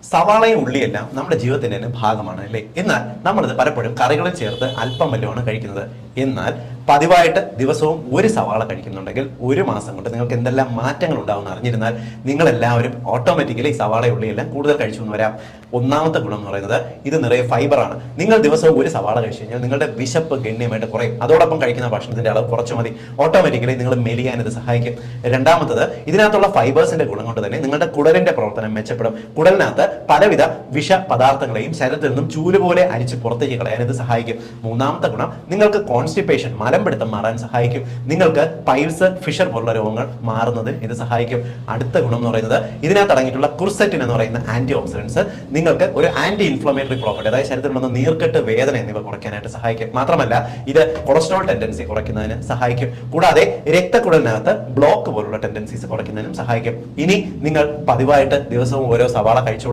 സവാളയും ഉള്ളിയെല്ലാം നമ്മുടെ ജീവിതത്തിന്റെ തന്നെ ഭാഗമാണ് അല്ലേ? എന്നാൽ നമ്മളിത് പലപ്പോഴും കറികളിൽ ചേർത്ത് അല്പം വല്ലതുമാണ് കഴിക്കുന്നത്. എന്നാൽ പതിവായിട്ട് ദിവസവും ഒരു സവാള കഴിക്കുന്നുണ്ടെങ്കിൽ ഒരു മാസം കൊണ്ട് നിങ്ങൾക്ക് എന്തെല്ലാം മാറ്റങ്ങൾ ഉണ്ടാവുമെന്ന് അറിഞ്ഞിരുന്നാൽ നിങ്ങൾ എല്ലാവരും ഓട്ടോമാറ്റിക്കലി സവാള ഉള്ളിയെല്ലാം കൂടുതൽ കഴിച്ചു എന്ന് വരാം. ഒന്നാമത്തെ ഗുണം എന്ന് പറയുന്നത് ഇത് നിറയെ ഫൈബറാണ്. നിങ്ങൾ ദിവസവും ഒരു സവാള കഴിച്ചു കഴിഞ്ഞാൽ നിങ്ങളുടെ വിശപ്പ് ഗണ്യമായിട്ട് കുറയും. അതോടൊപ്പം കഴിക്കുന്ന ഭക്ഷണത്തിന്റെ അളവ് കുറച്ചു മതി. ഓട്ടോമാറ്റിക്കലി നിങ്ങൾ മെലിയാൻ ഇത് സഹായിക്കും. രണ്ടാമത്തത്, ഇതിനകത്തുള്ള ഫൈബേഴ്സിന്റെ ഗുണം കൊണ്ട് തന്നെ നിങ്ങളുടെ കുടലിന്റെ പ്രവർത്തനം മെച്ചപ്പെടും. കുടലിനകത്ത് പലവിധ വിഷ പദാർത്ഥങ്ങളെയും ശരീരത്തിൽ നിന്നും ചൂല് പോലെ അരിച്ച് പുറത്തേക്ക് കളയാൻ ഇത് സഹായിക്കും. മൂന്നാമത്തെ ഗുണം, നിങ്ങൾക്ക് കോൺസ്റ്റിപ്പേഷൻ മലമ്പിടുത്തം മാറാൻ സഹായിക്കും. നിങ്ങൾക്ക് പൈൽസ്, ഫിഷർ പോലുള്ള രോഗങ്ങൾ മാറുന്നതിന് ഇത് സഹായിക്കും. അടുത്ത ഗുണം എന്ന് പറയുന്നത് ഇതിനകത്ത് അടങ്ങിയിട്ടുള്ള കുർസെറ്റിൻ എന്ന് പറയുന്ന ആന്റി ഓക്സിഡൻസ് നിങ്ങൾക്ക് ഒരു ആന്റി ഇൻഫ്ലമേറ്ററി പ്രോപ്പർട്ടി, അതായത് ശരീരത്തിലുള്ള നീർക്കെട്ട്, വേദന എന്നിവ കുറയ്ക്കാനായിട്ട് സഹായിക്കും. മാത്രമല്ല ഇത് കൊളസ്ട്രോൾ ടെൻഡൻസി കുറയ്ക്കുന്നതിന് സഹായിക്കും. കൂടാതെ രക്തക്കുഴലിനകത്ത് ബ്ലോക്ക് പോലുള്ള ടെൻഡൻസീസ് കുറയ്ക്കുന്നതിനും സഹായിക്കും. ഇനി നിങ്ങൾ പതിവായിട്ട് ദിവസവും ഓരോ സവാള കഴിച്ചു